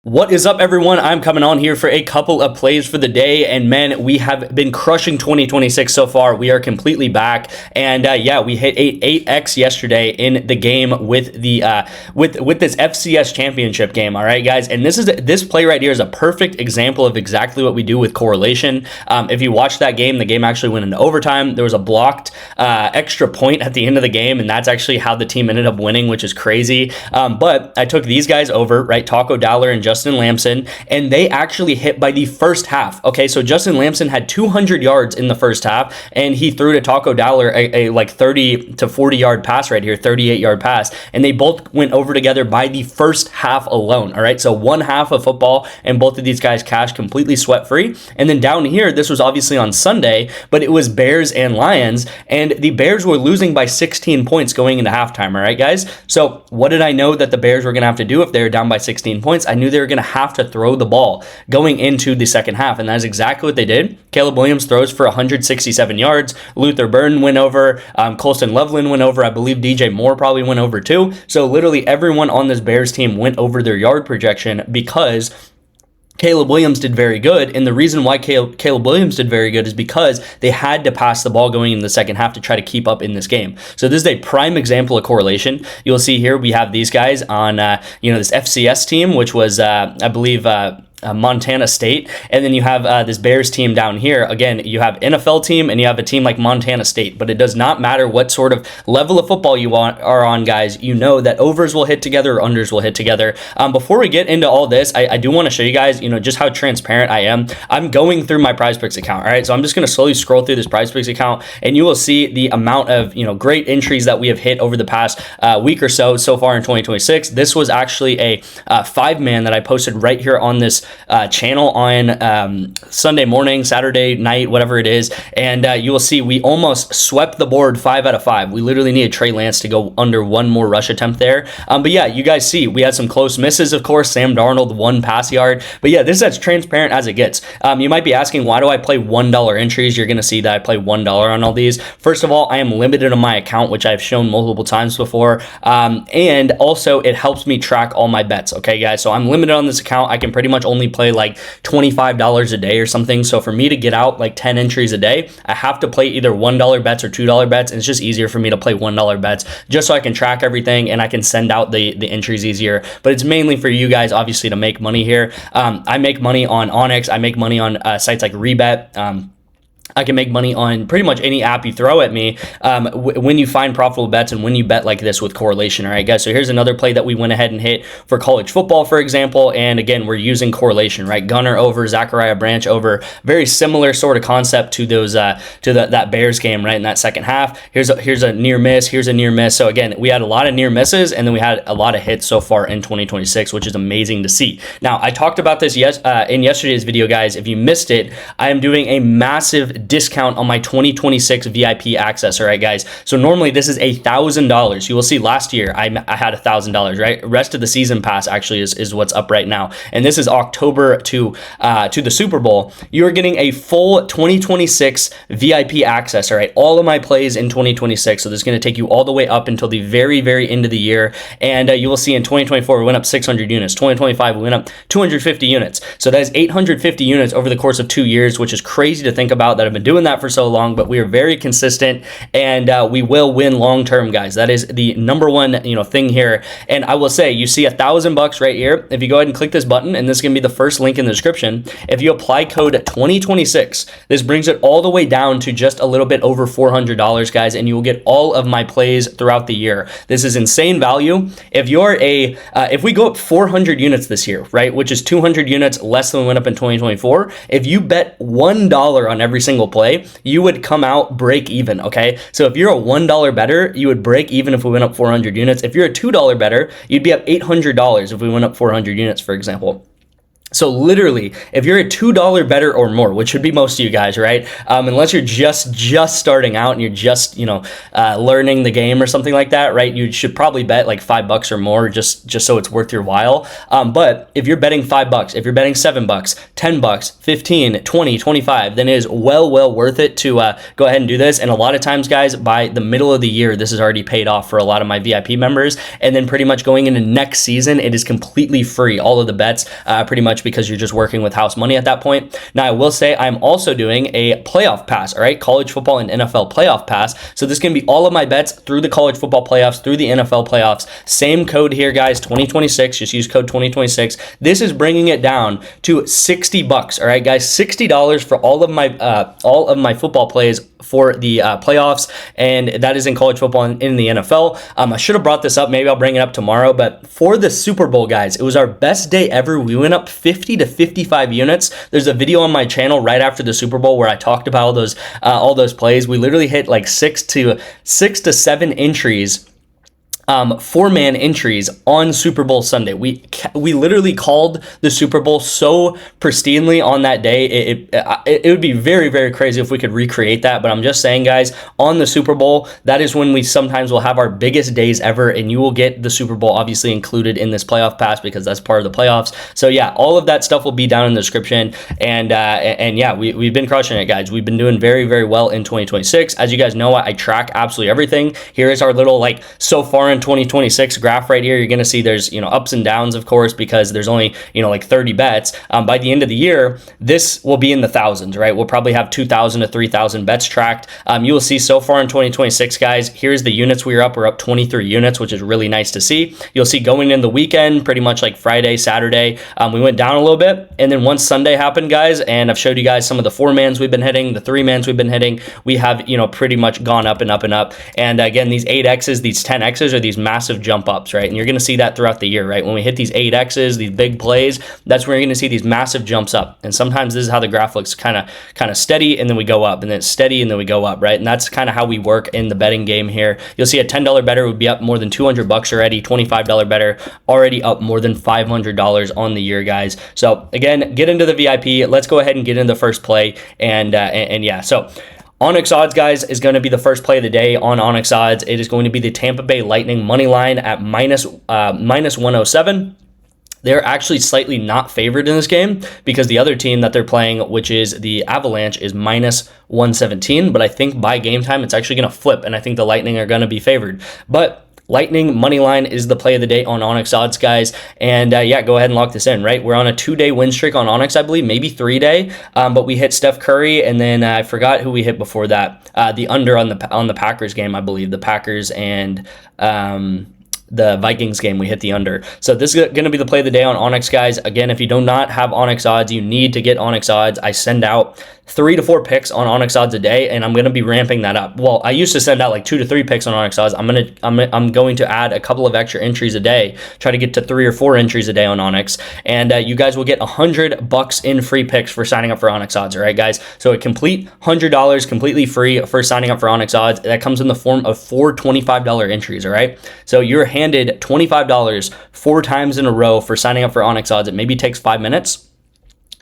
What is up, everyone? I'm coming on here for a couple of plays for the day, and man, we have been crushing 2026 so far. We are completely back, and yeah, we hit 8x yesterday in the game with the with this FCS championship game. All right, guys, and this play right here is a perfect example of exactly what we do with correlation. If you watch that game, the game actually went into overtime. There was a blocked extra point at the end of the game, and that's actually how the team ended up winning, which is crazy. But I took these guys over, right? Taco Dowler and Justin Lamson, and they actually hit by the first half. Okay, so Justin Lamson had 200 yards in the first half, and he threw to Taco Dowler a like 30 to 40 yard pass right here, 38 yard pass, and they both went over together by the first half alone. All right, so one half of football, and both of these guys cashed completely sweat free. And then down here, this was obviously on Sunday, but it was Bears and Lions, and the Bears were losing by 16 points going into halftime. All right, guys. So what did I know that the Bears were going to have to do if they were down by 16 points? I knew they were going to have to throw the ball going into the second half, and that is exactly what they did. Caleb Williams throws for 167 yards. Luther Burden went over. Colston Loveland went over. I believe DJ Moore probably went over too. So literally everyone on this Bears team went over their yard projection because Caleb Williams did very good, and the reason why Caleb Williams did very good is because they had to pass the ball going in the second half to try to keep up in this game. So this is a prime example of correlation. You'll see here we have these guys on this FCS team, which was I believe Montana State, and then you have this Bears team down here. Again, you have NFL team and you have a team like Montana State, but it does not matter what sort of level of football you are on, guys. You know that overs will hit together or unders will hit together. Before we get into all this, I do want to show you guys, just how transparent I am. I'm going through my PrizePicks account. All right, so I'm just going to slowly scroll through this PrizePicks account, and you will see the amount of great entries that we have hit over the past week or so far in 2026. This was actually a 5-man that I posted right here on this channel on Sunday morning, Saturday night, whatever it is, and you will see we almost swept the board 5 out of 5. We literally needed Trey Lance to go under one more rush attempt there. But yeah, you guys see we had some close misses, of course. Sam Darnold, 1 pass yard. But yeah, this is as transparent as it gets. You might be asking, why do I play $1 entries? You're going to see that I play $1 on all these. First of all, I am limited on my account, which I've shown multiple times before. And also, it helps me track all my bets. Okay, guys, so I'm limited on this account. I can pretty much only play like $25 a day or something. So for me to get out like 10 entries a day, I have to play either $1 bets or $2 bets. And it's just easier for me to play $1 bets just so I can track everything and I can send out the entries easier. But it's mainly for you guys, obviously, to make money here. I make money on Onyx. I make money on sites like Rebet. I can make money on pretty much any app you throw at me when you find profitable bets and when you bet like this with correlation. All right, guys, so here's another play that we went ahead and hit for college football, for example, and again, we're using correlation, right? Gunner over, Zachariah Branch over. Very similar sort of concept to those that Bears game, right, in that second half. Here's a near miss, here's a near miss. So again, we had a lot of near misses, and then we had a lot of hits so far in 2026, which is amazing to see. Now, I talked about this in yesterday's video, guys. If you missed it, I am doing a massive discount on my 2026 VIP access. All right, guys, so normally this is $1,000. You will see last year I had $1,000, right? Rest of the season pass actually is what's up right now, and this is October to the Super Bowl. You're getting a full 2026 VIP access. All right, all of my plays in 2026. So this is going to take you all the way up until the very end of the year, and you will see in 2024 we went up 600 units. 2025 we went up 250 units. So that is 850 units over the course of 2 years, which is crazy to think about that I've been doing that for so long, but we are very consistent, and we will win long term, guys. That is the number one thing here. And I will say, you see $1,000 right here. If you go ahead and click this button, and this is going to be the first link in the description, if you apply code 2026, this brings it all the way down to just a little bit over $400, guys, and you will get all of my plays throughout the year. This is insane value. If you're if we go up 400 units this year, right, which is 200 units less than we went up in 2024, if you bet $1 on every single play, you would come out break even. Okay, so if you're a $1 better, you would break even if we went up 400 units. If you're a $2 better, you'd be up $800 if we went up 400 units, for example. So literally, if you're a $2 better or more, which should be most of you guys, right? Unless you're just starting out and you're just, learning the game or something like that, right? You should probably bet like $5 or more just so it's worth your while. But if you're betting $5, if you're betting $7, $10, 15, 20, 25, then it is well worth it to go ahead and do this. And a lot of times, guys, by the middle of the year, this is already paid off for a lot of my VIP members. And then pretty much going into next season, it is completely free. All of the bets, pretty much, because you're just working with house money at that point. Now, I will say I'm also doing a playoff pass, all right? College football and NFL playoff pass. So this can be all of my bets through the college football playoffs, through the NFL playoffs. Same code here, guys, 2026. Just use code 2026. This is bringing it down to $60, all right, guys? $60 for all of my football plays for the playoffs, and that is in college football and in the NFL. I should have brought this up. Maybe I'll bring it up tomorrow, but for the Super Bowl, guys, it was our best day ever. We went up 50 to 55 units. There's a video on my channel right after the Super Bowl where I talked about all those plays. We literally hit like 6 to 7 entries, 4-man entries on Super Bowl Sunday. We literally called the Super Bowl so pristinely on that day. It would be very crazy if we could recreate that. But I'm just saying, guys, on the Super Bowl, that is when we sometimes will have our biggest days ever, and you will get the Super Bowl obviously included in this playoff pass because that's part of the playoffs. So yeah, all of that stuff will be down in the description. And yeah, we've been crushing it, guys. We've been doing very well in 2026. As you guys know, I track absolutely everything. Here is our little so far in 2026 graph right here. You're going to see there's, ups and downs, of course, because there's only, like 30 bets. By the end of the year, this will be in the thousands, right? We'll probably have 2,000 to 3,000 bets tracked. You will see so far in 2026, guys, here's the units we're up 23 units, which is really nice to see. You'll see going in the weekend, pretty much like Friday, Saturday, we went down a little bit. And then once Sunday happened, guys, and I've showed you guys some of the 4-mans we've been hitting, the 3-mans we've been hitting, we have, pretty much gone up and up and up. And again, these 8Xs, these 10Xs are these massive jump ups, right? And you're going to see that throughout the year, right? When we hit these 8Xs, these big plays, that's where you're going to see these massive jumps up. And sometimes this is how the graph looks kind of steady, and then we go up, and then it's steady, and then we go up, right? And that's kind of how we work in the betting game here. You'll see a $10 better would be up more than $200 already, $25 better already up more than $500 on the year, guys. So again, get into the VIP. Let's go ahead and get into the first play, and yeah, so Onyx odds, guys, is going to be the first play of the day on Onyx odds. It is going to be the Tampa Bay Lightning money line at minus 107. They're actually slightly not favored in this game because the other team that they're playing, which is the Avalanche, is minus 117. But I think by game time, it's actually going to flip, and I think the Lightning are going to be favored. But Lightning money line is the play of the day on Onyx odds, guys. And yeah, go ahead and lock this in, right? We're on a 2-day win streak on Onyx, I believe, maybe 3-day. But we hit Steph Curry, and then I forgot who we hit before that. The under on the Packers game, I believe. The Packers and the Vikings game, we hit the under. So this is going to be the play of the day on Onyx, guys. Again, if you do not have Onyx odds, you need to get Onyx odds. I send out 3 to 4 picks on Onyx odds a day, and I'm going to be ramping that up. Well, I used to send out like 2 to 3 picks on Onyx odds. I'm going to add a couple of extra entries a day, try to get to 3 or 4 entries a day on Onyx, and you guys will get $100 in free picks for signing up for Onyx odds. All right, guys. So a complete $100 completely free for signing up for Onyx odds. That comes in the form of 4 $25 entries. All right. So you're handed $25 4 times in a row for signing up for Onyx odds. It maybe takes 5 minutes.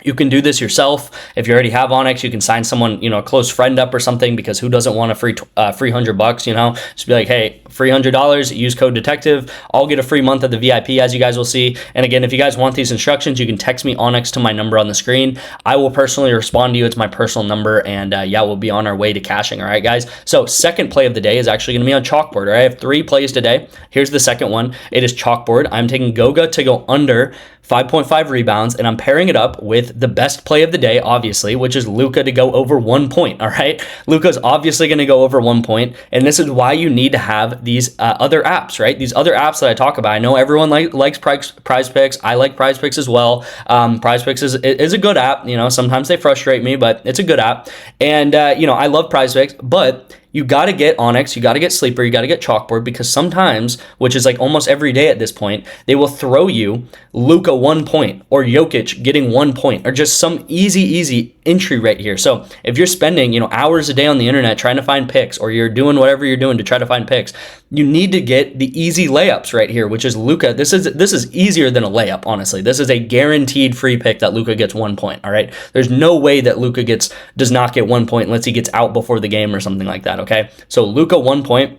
You can do this yourself. If you already have Onyx, you can sign someone, a close friend up or something, because who doesn't want a free $100, Just be like, hey, free $100, use code detective. I'll get a free month of the VIP, as you guys will see. And again, if you guys want these instructions, you can text me Onyx to my number on the screen. I will personally respond to you. It's my personal number, and yeah, we'll be on our way to cashing. All right, guys. So second play of the day is actually going to be on chalkboard. All right, I have 3 plays today. Here's the second one. It is chalkboard. I'm taking Goga to go under 5.5 rebounds, and I'm pairing it up with the best play of the day, obviously, which is Luka to go over 1 point, all right? Luka's obviously going to go over 1 point, and this is why you need to have these other apps, right? These other apps that I talk about. I know everyone likes PrizePicks. I like PrizePicks as well. PrizePicks is a good app. Sometimes they frustrate me, but it's a good app. And, I love PrizePicks, but you got to get Onyx, you got to get Sleeper, you got to get Chalkboard, because sometimes, which is like almost every day at this point, they will throw you Luka 1 point or Jokic getting 1 point or just some easy entry right here. So if you're spending, hours a day on the internet trying to find picks, or you're doing whatever you're doing to try to find picks, you need to get the easy layups right here, which is Luka. This is easier than a layup, honestly. This is a guaranteed free pick that Luka gets 1 point, all right? There's no way that Luka does not get 1 point unless he gets out before the game or something like that, okay? So Luka 1 point.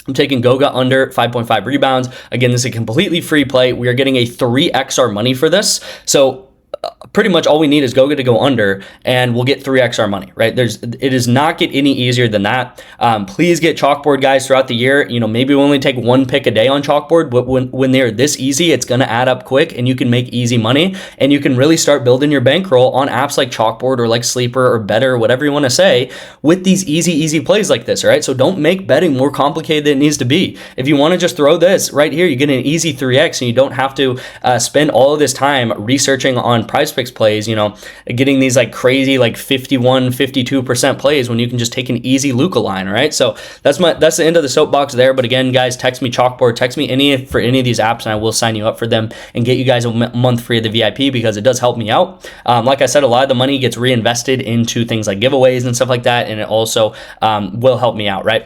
I'm taking Goga under 5.5 rebounds. Again, this is a completely free play. We are getting a 3x our money for this. So pretty much all we need is Goga to go under, and we'll get 3x our money, right? It does not get any easier than that. Please get Chalkboard, guys, throughout the year. Maybe we only take 1 pick a day on Chalkboard, but when they're this easy, it's going to add up quick, and you can make easy money, and you can really start building your bankroll on apps like Chalkboard or like Sleeper or Better, whatever you want to say, with these easy plays like this, all right? So don't make betting more complicated than it needs to be. If you want to just throw this right here, you get an easy 3x, and you don't have to spend all of this time researching on PrizePicks plays, getting these like crazy like 51, 52% plays when you can just take an easy Luka line, all right? So that's the end of the soapbox there. But again, guys, text me Chalkboard, text me for any of these apps, and I will sign you up for them and get you guys a month free of the VIP, because it does help me out. Like I said, a lot of the money gets reinvested into things like giveaways and stuff like that, and it also will help me out, right?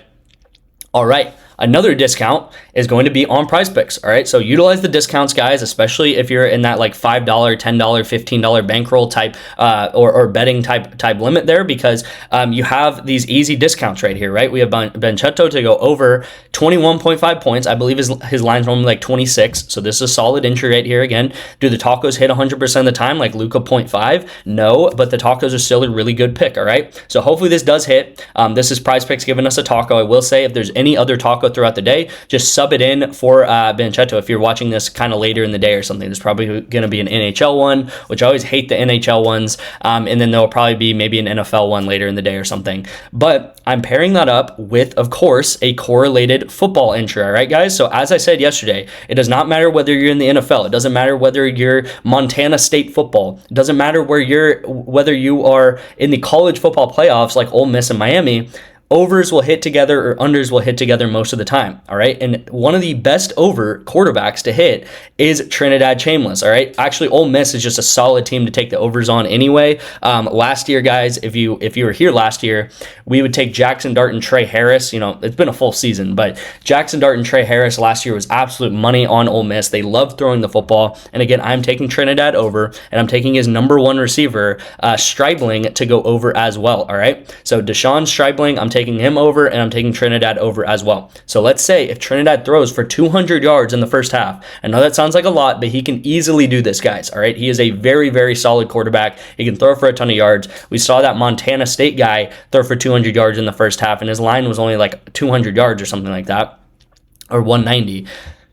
All right. Another discount is going to be on PrizePicks, all right? So utilize the discounts, guys, especially if you're in that like $5, $10, $15 bankroll type or betting type limit there, because you have these easy discounts right here, right? We have Benchetto to go over 21.5 points. I believe his line's only like 26, so this is a solid entry right here. Again, do the tacos hit 100% of the time like Luka 0.5? No, but the tacos are still a really good pick, all right? So hopefully this does hit. This is PrizePicks giving us a taco. I will say, if there's any other taco throughout the day, just sub it in for Benchetto. If you're watching this kind of later in the day or something, there's probably going to be an NHL one, which I always hate the NHL ones, and then there'll probably be maybe an NFL one later in the day or something. But I'm pairing that up with, of course, a correlated football entry, all right, guys? So as I said yesterday, it does not matter whether you're in the NFL. It doesn't matter whether you're Montana State football. It doesn't matter whether you are in the college football playoffs like Ole Miss and Miami. Overs will hit together or unders will hit together most of the time, all right? And one of the best over quarterbacks to hit is Trinidad Chambliss, all right? Actually, Ole Miss is just a solid team to take the overs on anyway. Last year, guys, if you were here last year, we would take Jackson Dart and Trey Harris. It's been a full season, but Jackson Dart and Trey Harris last year was absolute money on Ole Miss. They love throwing the football. And again, I'm taking Trinidad over, and I'm taking his number 1 receiver, Stribling, to go over as well, all right? So Deshaun Stribling, I'm taking him over, and I'm taking Trinidad over as well. So let's say if Trinidad throws for 200 yards in the first half, I know that sounds like a lot, but he can easily do this, guys, all right? He is a very, very solid quarterback. He can throw for a ton of yards. We saw that Montana State guy throw for 200 yards in the first half, and his line was only like 200 yards or something like that, or 190.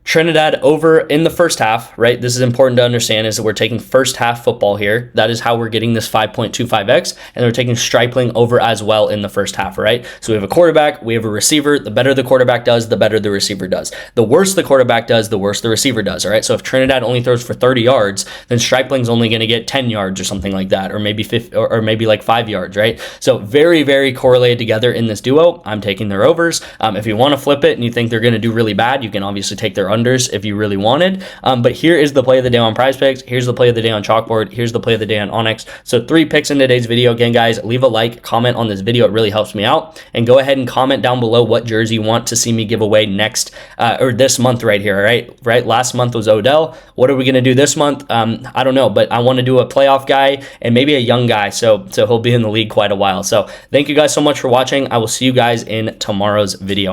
Trinidad over in the first half, right? This is important to understand, is that we're taking first half football here. That is how we're getting this 5.25x, and we're taking Stripling over as well in the first half, right? So we have a quarterback, we have a receiver. The better the quarterback does, the better the receiver does. The worse the quarterback does, the worse the receiver does, all right? So if Trinidad only throws for 30 yards, then Stripling's only going to get 10 yards or something like that, or maybe 50, or maybe like 5 yards, right? So very, very correlated together in this duo. I'm taking their overs. If you want to flip it and you think they're going to do really bad, you can obviously take their unders if you really wanted. But here is the play of the day on PrizePicks. Here's the play of the day on Chalkboard. Here's the play of the day on Onyx. So 3 picks in today's video. Again, guys, leave a like, comment on this video. It really helps me out. And go ahead and comment down below what jersey you want to see me give away next or this month right here, all right? Right? Last month was Odell. What are we going to do this month? I don't know, but I want to do a playoff guy and maybe a young guy. So he'll be in the league quite a while. So thank you guys so much for watching. I will see you guys in tomorrow's video.